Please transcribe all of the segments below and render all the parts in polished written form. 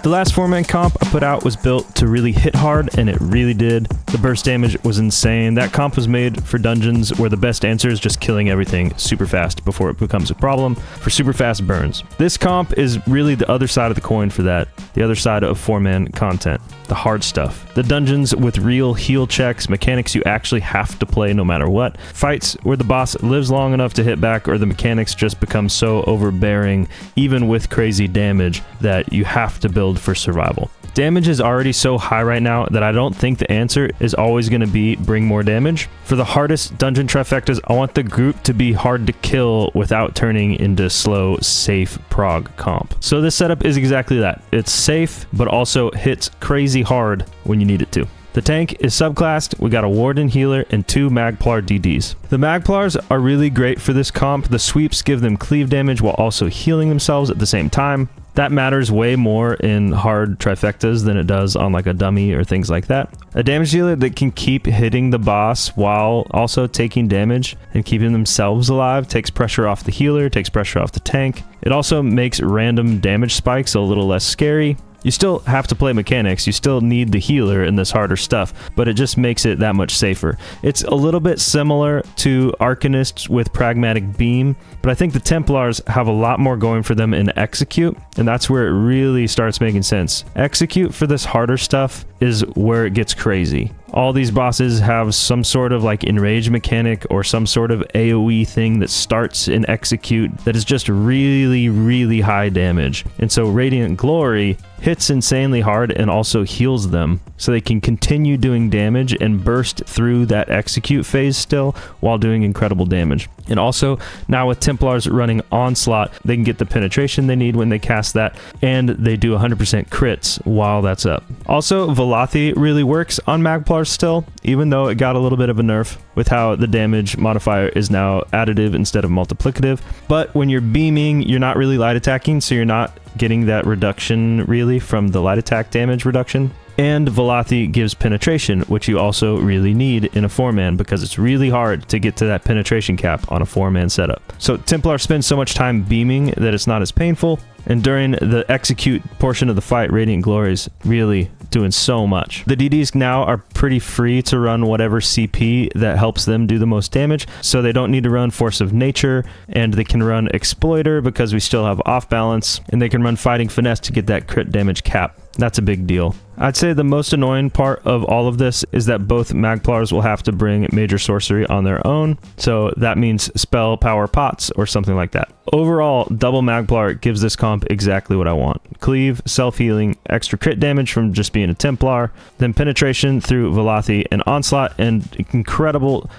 The last 4-man comp I put out was built to really hit hard, and it really did. The burst damage was insane. That comp was made for dungeons where the best answer is just killing everything super fast before it becomes a problem, for super fast burns. This comp is really the other side of the coin for that, the other side of 4-man content, the hard stuff. The dungeons with real heal checks, mechanics you actually have to play no matter what, fights where the boss lives long enough to hit back or the mechanics just become so overbearing, even with crazy damage, that you have to build for survival. Damage is already so high right now that I don't think the answer is always going to be bring more damage. For the hardest dungeon trifectas, I want the group to be hard to kill without turning into slow, safe prog comp. So this setup is exactly that. It's safe, but also hits crazy hard when you need it to. The tank is subclassed, we got a Warden healer and 2 Magplar DDs. The Magplars are really great for this comp. The sweeps give them cleave damage while also healing themselves at the same time. That matters way more in hard trifectas than it does on like a dummy or things like that. A damage dealer that can keep hitting the boss while also taking damage and keeping themselves alive takes pressure off the healer, takes pressure off the tank. It also makes random damage spikes a little less scary. You still have to play mechanics, you still need the healer in this harder stuff, but it just makes it that much safer. It's a little bit similar to Arcanists with Pragmatic Beam, but I think the Templars have a lot more going for them in Execute, and that's where it really starts making sense. Execute for this harder stuff is where it gets crazy. All these bosses have some sort of like enrage mechanic or some sort of AoE thing that starts in Execute that is just really, really high damage. And so Radiant Glory hits insanely hard and also heals them so they can continue doing damage and burst through that Execute phase still while doing incredible damage. And also now with Templars running Onslaught, they can get the penetration they need when they cast that, and they do 100% crits while that's up. Also, Velothi really works on Magplar still, even though it got a little bit of a nerf with how the damage modifier is now additive instead of multiplicative. But when you're beaming, you're not really light attacking, so you're not getting that reduction really from the light attack damage reduction. And Velothi gives penetration, which you also really need in a 4-man because it's really hard to get to that penetration cap on a 4-man setup. So Templar spends so much time beaming that it's not as painful, and during the Execute portion of the fight, Radiant Glory's really doing so much. The DDs now are pretty free to run whatever CP that helps them do the most damage, so they don't need to run Force of Nature, and they can run Exploiter because we still have off balance, and they can run Fighting Finesse to get that crit damage cap. That's a big deal. I'd say the most annoying part of all of this is that both Magplars will have to bring Major Sorcery on their own, so that means Spell Power Pots or something like that. Overall, double Magplar gives this comp exactly what I want. Cleave, self-healing, extra crit damage from just being a Templar, then penetration through Velothi and Onslaught, and incredible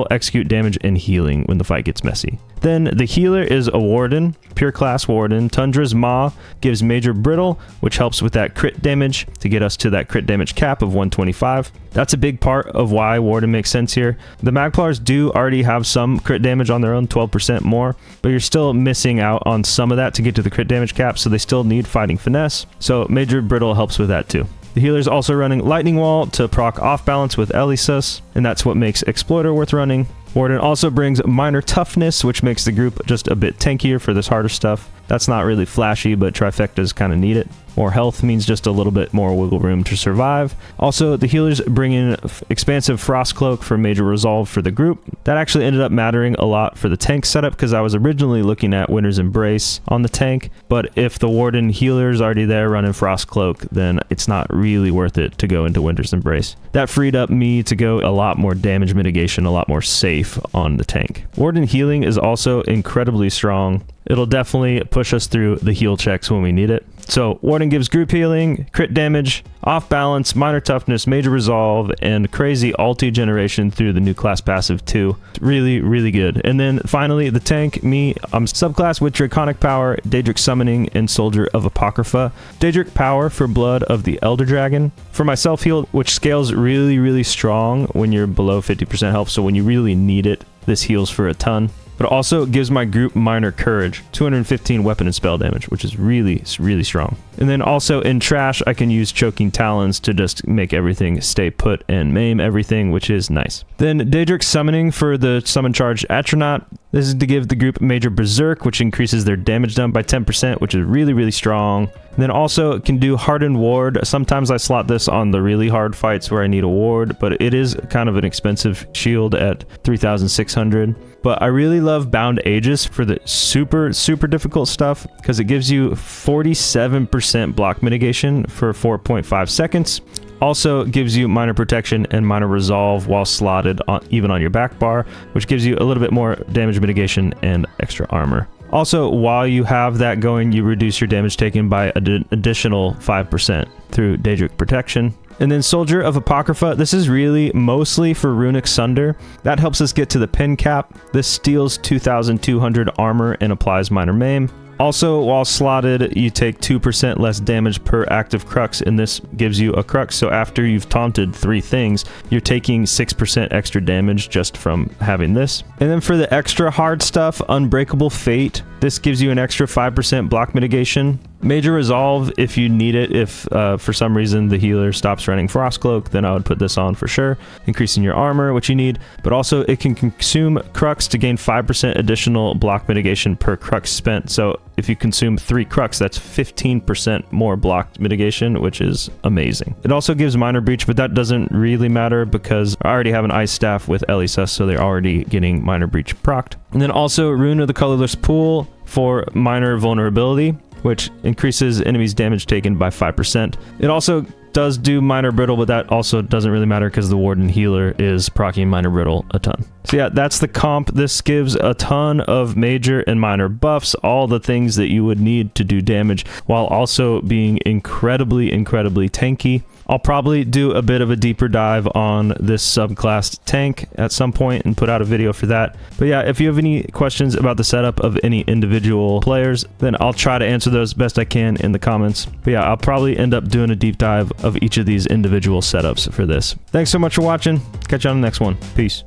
Execute damage and healing when the fight gets messy. Then the healer is a Warden, pure class Warden. Tundra's Maw gives Major Brittle, which helps with that crit damage to get us to that crit damage cap of 125. That's a big part of why Warden makes sense here. The Magplars do already have some crit damage on their own, 12% more, but you're still missing out on some of that to get to the crit damage cap, so they still need Fighting Finesse. So Major Brittle helps with that too. The healer's also running Lightning Wall to proc off balance with Elisus, and that's what makes Exploiter worth running. Warden also brings Minor Toughness, which makes the group just a bit tankier for this harder stuff. That's not really flashy, but Trifectas kind of need it. More health means just a little bit more wiggle room to survive. Also, the healers bring in Expansive Frost Cloak for Major Resolve for the group. That actually ended up mattering a lot for the tank setup because I was originally looking at Winter's Embrace on the tank, but if the Warden healer's already there running Frost Cloak, then it's not really worth it to go into Winter's Embrace. That freed up me to go a lot more damage mitigation, a lot more safe on the tank. Warden healing is also incredibly strong. It'll definitely push us through the heal checks when we need it. So Warden gives group healing, crit damage, off balance, minor toughness, major resolve, and crazy ulti generation through the new class passive too. Really, really good. And then finally the tank, I'm subclass with Draconic Power, Daedric Summoning, and Soldier of Apocrypha. Daedric Power for Blood of the Elder Dragon. For my self heal, which scales really, really strong when you're below 50% health, so when you really need it, this heals for a ton. But it also gives my group Minor Courage, 215 weapon and spell damage, which is really, really strong. And then also in trash, I can use Choking Talons to just make everything stay put and maim everything, which is nice. Then Daedric Summoning for the Summon Charge Atronach. This is to give the group Major Berserk, which increases their damage done by 10%, which is really, really strong. Then also it can do hardened ward. Sometimes I slot this on the really hard fights where I need a ward, but it is kind of an expensive shield at 3,600. But I really love Bound Aegis for the super difficult stuff because it gives you 47% block mitigation for 4.5 seconds. Also gives you minor protection and minor resolve while slotted on, even on your back bar, which gives you a little bit more damage mitigation and extra armor. Also, while you have that going, you reduce your damage taken by an additional 5% through Daedric Protection. And then Soldier of Apocrypha, this is really mostly for Runic Sunder. That helps us get to the pin cap. This steals 2,200 armor and applies minor maim. Also, while slotted, you take 2% less damage per active crux, and this gives you a crux. So after you've taunted 3 things, you're taking 6% extra damage just from having this. And then for the extra hard stuff, Unbreakable Fate, this gives you an extra 5% block mitigation. Major Resolve if you need it. If for some reason the healer stops running Frostcloak, then I would put this on for sure, increasing your armor, which you need. But also it can consume Crux to gain 5% additional block mitigation per Crux spent. So if you consume 3 Crux, that's 15% more block mitigation, which is amazing. It also gives Minor Breach, but that doesn't really matter because I already have an Ice Staff with Elisus, so they're already getting Minor Breach procced. And then also Rune of the Colorless Pool for minor vulnerability, which increases enemies' damage taken by 5%. It also does do Minor Brittle, but that also doesn't really matter because the Warden healer is proccing Minor Brittle a ton. So yeah, that's the comp. This gives a ton of major and minor buffs, all the things that you would need to do damage, while also being incredibly tanky. I'll probably do a bit of a deeper dive on this subclassed tank at some point and put out a video for that. But yeah, if you have any questions about the setup of any individual players, then I'll try to answer those best I can in the comments. But yeah, I'll probably end up doing a deep dive of each of these individual setups for this. Thanks so much for watching. Catch you on the next one. Peace.